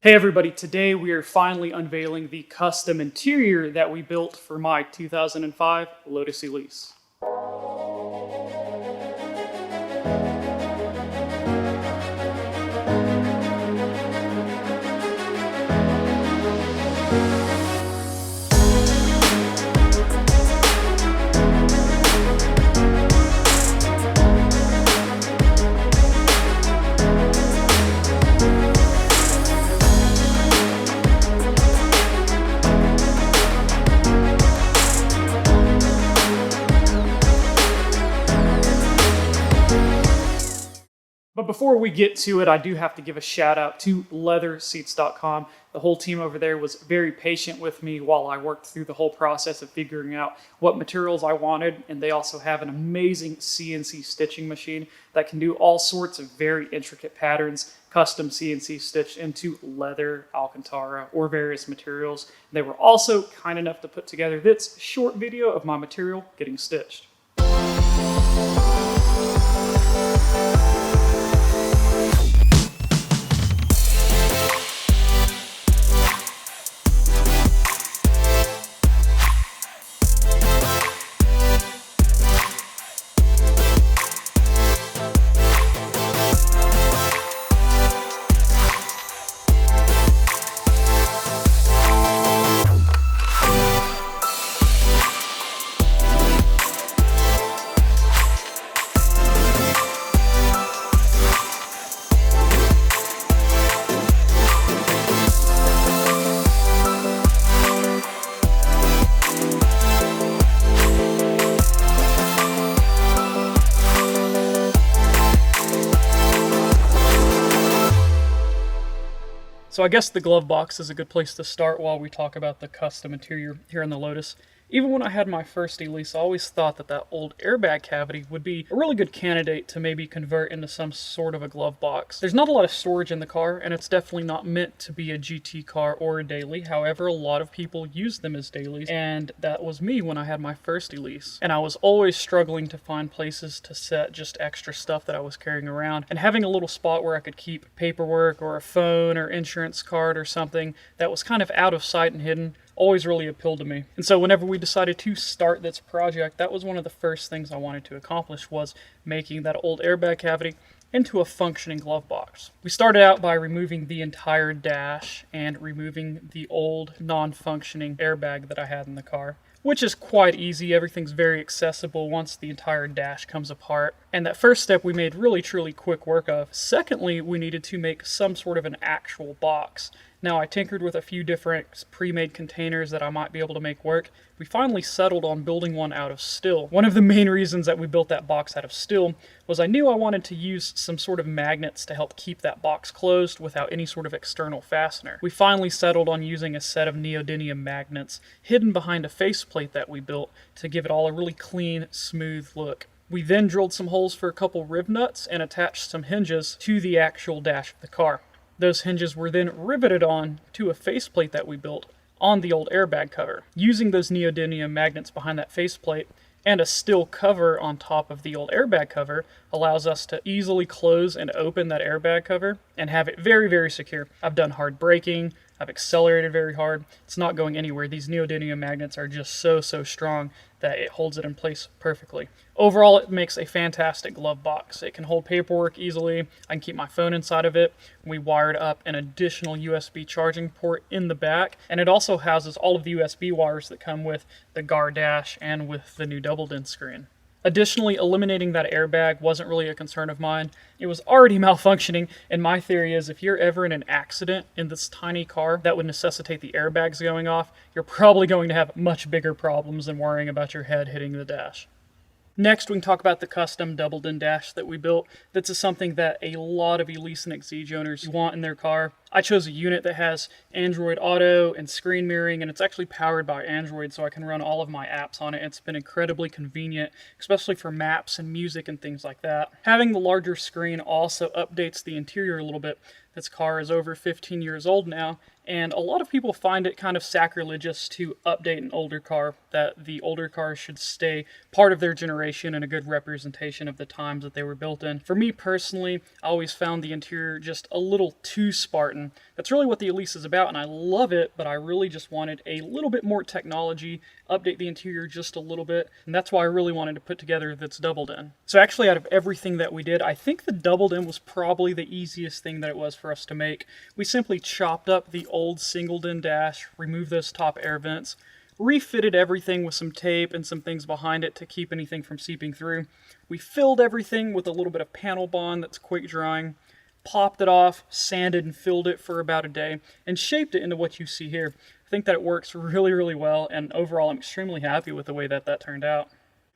Hey everybody, today we are finally unveiling the custom interior that we built for my 2005 Lotus Elise. But before we get to it, I do have to give a shout out to leatherseats.com. The whole team over there was very patient with me while I worked through the whole process of figuring out what materials I wanted. And they also have an amazing CNC stitching machine that can do all sorts of very intricate patterns, custom CNC stitched into leather, Alcantara, or various materials. They were also kind enough to put together this short video of my material getting stitched. So I guess the glove box is a good place to start while we talk about the custom interior here in the Lotus. Even when I had my first Elise, I always thought that old airbag cavity would be a really good candidate to maybe convert into some sort of a glove box. There's not a lot of storage in the car, and it's definitely not meant to be a GT car or a daily. However, a lot of people use them as dailies, and that was me when I had my first Elise. And I was always struggling to find places to set just extra stuff that I was carrying around, and having a little spot where I could keep paperwork or a phone or insurance card or something that was kind of out of sight and hidden always really appealed to me. And so whenever we decided to start this project, that was one of the first things I wanted to accomplish, was making that old airbag cavity into a functioning glove box. We started out by removing the entire dash and removing the old non-functioning airbag that I had in the car, which is quite easy. Everything's very accessible once the entire dash comes apart. And that first step we made really truly quick work of. Secondly, we needed to make some sort of an actual box. Now, I tinkered with a few different pre-made containers that I might be able to make work. We finally settled on building one out of steel. One of the main reasons that we built that box out of steel was I knew I wanted to use some sort of magnets to help keep that box closed without any sort of external fastener. We finally settled on using a set of neodymium magnets hidden behind a faceplate that we built to give it all a really clean, smooth look. We then drilled some holes for a couple rib nuts and attached some hinges to the actual dash of the car. Those hinges were then riveted on to a faceplate that we built on the old airbag cover. Using those neodymium magnets behind that faceplate and a steel cover on top of the old airbag cover allows us to easily close and open that airbag cover and have it very, very secure. I've done hard braking, I've accelerated very hard. It's not going anywhere. These neodymium magnets are just so strong that it holds it in place perfectly. Overall, it makes a fantastic glove box. It can hold paperwork easily. I can keep my phone inside of it. We wired up an additional USB charging port in the back, and it also houses all of the USB wires that come with the Garw dash and with the new double DIN screen. Additionally, eliminating that airbag wasn't really a concern of mine. It was already malfunctioning, and my theory is if you're ever in an accident in this tiny car that would necessitate the airbags going off, you're probably going to have much bigger problems than worrying about your head hitting the dash. Next, we can talk about the custom double DIN dash that we built. This is something that a lot of Elise and Exige owners want in their car. I chose a unit that has Android Auto and screen mirroring, and it's actually powered by Android, so I can run all of my apps on it. It's been incredibly convenient, especially for maps and music and things like that. Having the larger screen also updates the interior a little bit. This car is over 15 years old now, and a lot of people find it kind of sacrilegious to update an older car, that the older cars should stay part of their generation and a good representation of the times that they were built in. For me personally, I always found the interior just a little too Spartan and that's really what the Elise is about, and I love it, but I really just wanted a little bit more technology, update the interior just a little bit, and that's why I really wanted to put together this double din. So actually, out of everything that we did, I think the double din was probably the easiest thing that it was for us to make. We simply chopped up the old single din dash, removed those top air vents, refitted everything with some tape and some things behind it to keep anything from seeping through. We filled everything with a little bit of panel bond that's quick drying, popped it off, sanded and filled it for about a day, and shaped it into what you see here. I think that it works really, really well, and overall I'm extremely happy with the way that that turned out.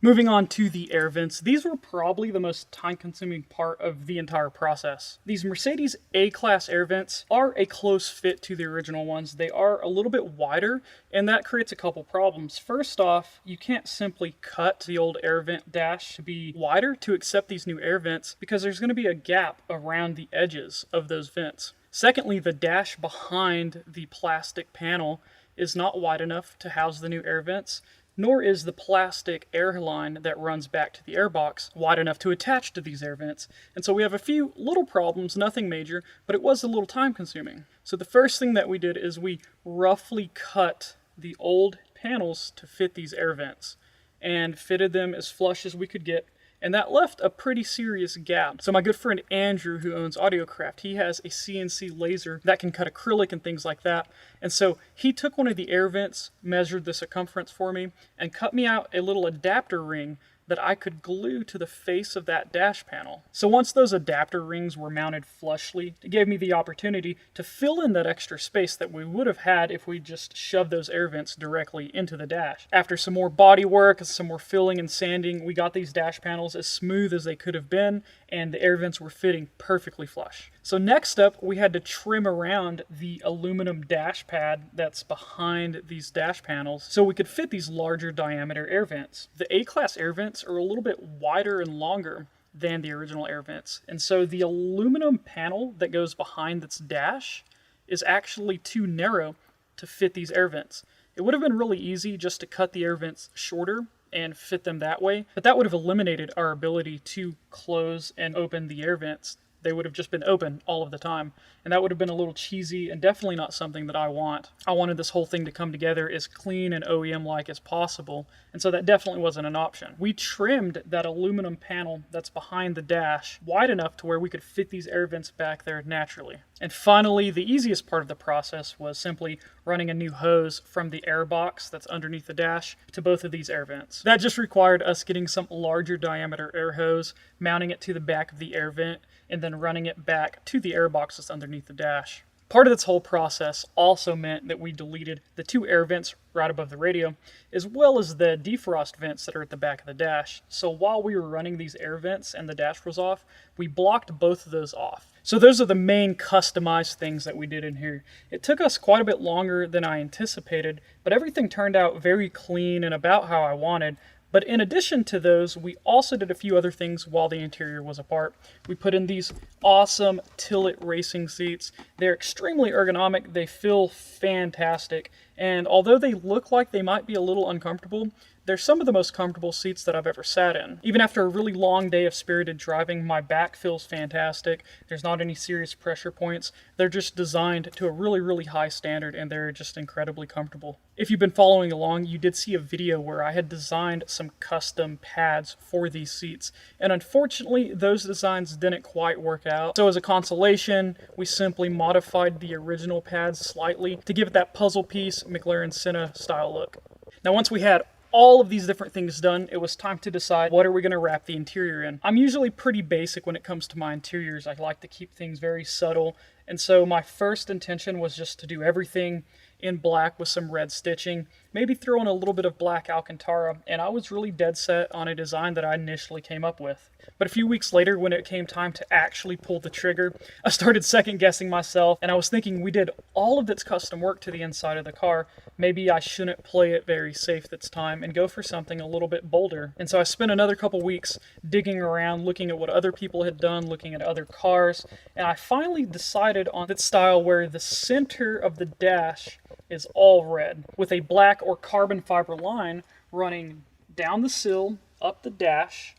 Moving on to the air vents, these were probably the most time-consuming part of the entire process. These Mercedes A-Class air vents are a close fit to the original ones. They are a little bit wider, and that creates a couple problems. First off, you can't simply cut the old air vent dash to be wider to accept these new air vents because there's going to be a gap around the edges of those vents. Secondly, the dash behind the plastic panel is not wide enough to house the new air vents, nor is the plastic air line that runs back to the airbox wide enough to attach to these air vents. And so we have a few little problems, nothing major, but it was a little time consuming. So the first thing that we did is we roughly cut the old panels to fit these air vents and fitted them as flush as we could get. And that left a pretty serious gap. So my good friend Andrew, who owns Audiocraft, he has a CNC laser that can cut acrylic and things like that. And so he took one of the air vents, measured the circumference for me, and cut me out a little adapter ring that I could glue to the face of that dash panel. So once those adapter rings were mounted flushly, it gave me the opportunity to fill in that extra space that we would have had if we just shoved those air vents directly into the dash. After some more body work and some more filling and sanding, we got these dash panels as smooth as they could have been, and the air vents were fitting perfectly flush. So next up, we had to trim around the aluminum dash pad that's behind these dash panels so we could fit these larger diameter air vents. The A-Class air vents are a little bit wider and longer than the original air vents, and so the aluminum panel that goes behind this dash is actually too narrow to fit these air vents. It would have been really easy just to cut the air vents shorter and fit them that way, but that would have eliminated our ability to close and open the air vents. They would have just been open all of the time, and that would have been a little cheesy and definitely not something that I want. I wanted this whole thing to come together as clean and OEM-like as possible, and so that definitely wasn't an option. We trimmed that aluminum panel that's behind the dash wide enough to where we could fit these air vents back there naturally. And finally, the easiest part of the process was simply running a new hose from the air box that's underneath the dash to both of these air vents. That just required us getting some larger diameter air hose, mounting it to the back of the air vent, and then running it back to the air box that's underneath the dash. Part of this whole process also meant that we deleted the two air vents right above the radio, as well as the defrost vents that are at the back of the dash. So while we were running these air vents and the dash was off, we blocked both of those off. So those are the main customized things that we did in here. It took us quite a bit longer than I anticipated, but everything turned out very clean and about how I wanted. But in addition to those, we also did a few other things while the interior was apart. We put in these awesome Tillett racing seats. They're extremely ergonomic. They feel fantastic. And although they look like they might be a little uncomfortable, they're some of the most comfortable seats that I've ever sat in. Even after a really long day of spirited driving, my back feels fantastic. There's not any serious pressure points. They're just designed to a really, really high standard, and they're just incredibly comfortable. If you've been following along, you did see a video where I had designed some custom pads for these seats, and unfortunately, those designs didn't quite work out. So as a consolation, we simply modified the original pads slightly to give it that puzzle piece McLaren Senna style look. Now, once we had all of these different things done, it was time to decide what are we going to wrap the interior in. I'm usually pretty basic when it comes to my interiors. I like to keep things very subtle, and so my first intention was just to do everything in black with some red stitching, maybe throw in a little bit of black Alcantara, and I was really dead set on a design that I initially came up with. But a few weeks later, when it came time to actually pull the trigger, I started second guessing myself, and I was thinking we did all of this custom work to the inside of the car. Maybe I shouldn't play it very safe this time and go for something a little bit bolder. And so I spent another couple weeks digging around, looking at what other people had done, looking at other cars, and I finally decided on that style where the center of the dash is all red, with a black or carbon fiber line running down the sill, up the dash,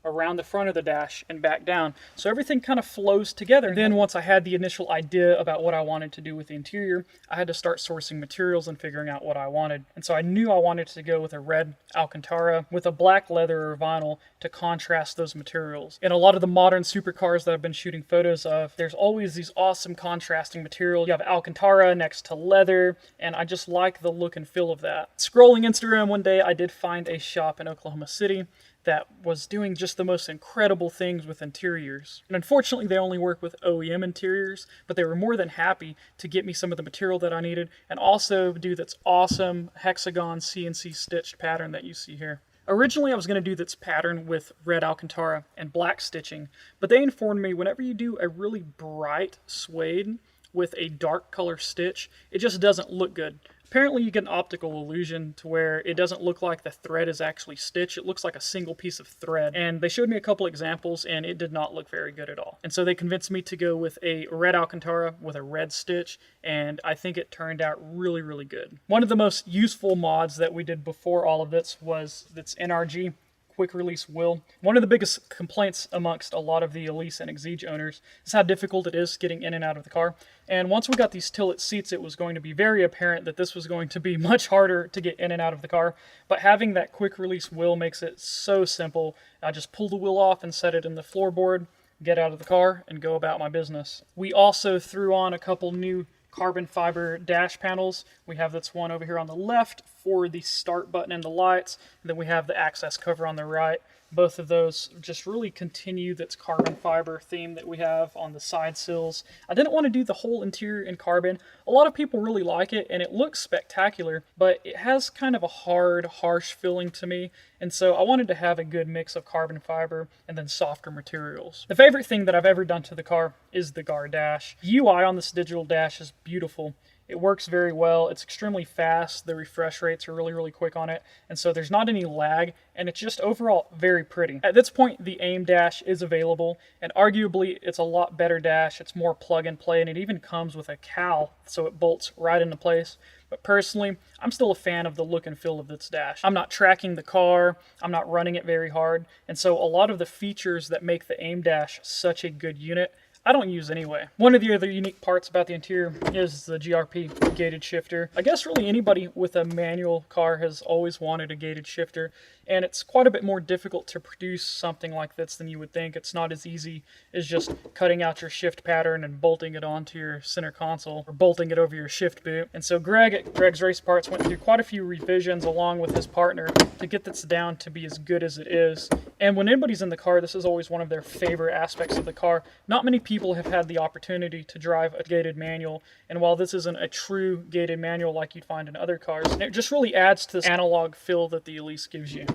around the front of the dash and back down. So everything kind of flows together. Then once I had the initial idea about what I wanted to do with the interior, I had to start sourcing materials and figuring out what I wanted. And so I knew I wanted to go with a red Alcantara with a black leather or vinyl to contrast those materials. In a lot of the modern supercars that I've been shooting photos of, there's always these awesome contrasting materials. You have Alcantara next to leather, and I just like the look and feel of that. Scrolling Instagram one day, I did find a shop in Oklahoma City that was doing just the most incredible things with interiors. And unfortunately, they only work with OEM interiors, but they were more than happy to get me some of the material that I needed and also do this awesome hexagon CNC stitched pattern that you see here. Originally, I was going to do this pattern with red Alcantara and black stitching, but they informed me whenever you do a really bright suede with a dark color stitch, it just doesn't look good. Apparently you get an optical illusion to where it doesn't look like the thread is actually stitched. It looks like a single piece of thread. And they showed me a couple examples and it did not look very good at all. And so they convinced me to go with a red Alcantara with a red stitch, and I think it turned out really, really good. One of the most useful mods that we did before all of this was this NRG quick release wheel. One of the biggest complaints amongst a lot of the Elise and Exige owners is how difficult it is getting in and out of the car. And once we got these Tillett seats, it was going to be very apparent that this was going to be much harder to get in and out of the car. But having that quick release wheel makes it so simple. I just pull the wheel off and set it in the floorboard, get out of the car, and go about my business. We also threw on a couple new carbon fiber dash panels. We have this one over here on the left for the start button and the lights, and then we have the access cover on the right. Both of those just really continue that carbon fiber theme that we have on the side sills. I didn't want to do the whole interior in carbon. A lot of people really like it and it looks spectacular, but it has kind of a hard, harsh feeling to me. And so I wanted to have a good mix of carbon fiber and then softer materials. The favorite thing that I've ever done to the car is the Garw dash. The UI on this digital dash is beautiful. It works very well. It's extremely fast. The refresh rates are really, really quick on it. And so there's not any lag, and it's just overall very pretty. At this point, the AIM dash is available, and arguably it's a lot better dash. It's more plug and play, and it even comes with a cowl, so it bolts right into place. But personally, I'm still a fan of the look and feel of this dash. I'm not tracking the car, I'm not running it very hard, and so a lot of the features that make the AIM dash such a good unit, I don't use anyway. One of the other unique parts about the interior is the GRP gated shifter. I guess really anybody with a manual car has always wanted a gated shifter, and it's quite a bit more difficult to produce something like this than you would think. It's not as easy as just cutting out your shift pattern and bolting it onto your center console or bolting it over your shift boot. And so Greg at Greg's Race Parts went through quite a few revisions along with his partner to get this down to be as good as it is. And when anybody's in the car, this is always one of their favorite aspects of the car. Not many people have had the opportunity to drive a gated manual, and while this isn't a true gated manual like you'd find in other cars, it just really adds to this analog feel that the Elise gives you.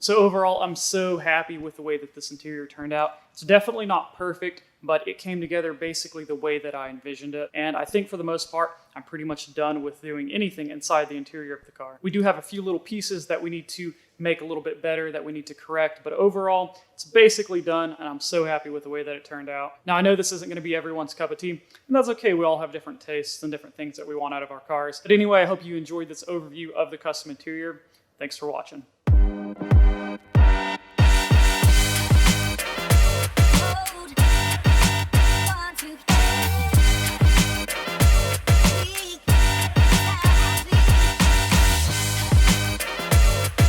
So overall, I'm so happy with the way that this interior turned out. It's definitely not perfect, but it came together basically the way that I envisioned it. And I think for the most part, I'm pretty much done with doing anything inside the interior of the car. We do have a few little pieces that we need to make a little bit better, that we need to correct, but overall, it's basically done, and I'm so happy with the way that it turned out. Now, I know this isn't going to be everyone's cup of tea, and that's okay. We all have different tastes and different things that we want out of our cars. But anyway, I hope you enjoyed this overview of the custom interior. Thanks for watching.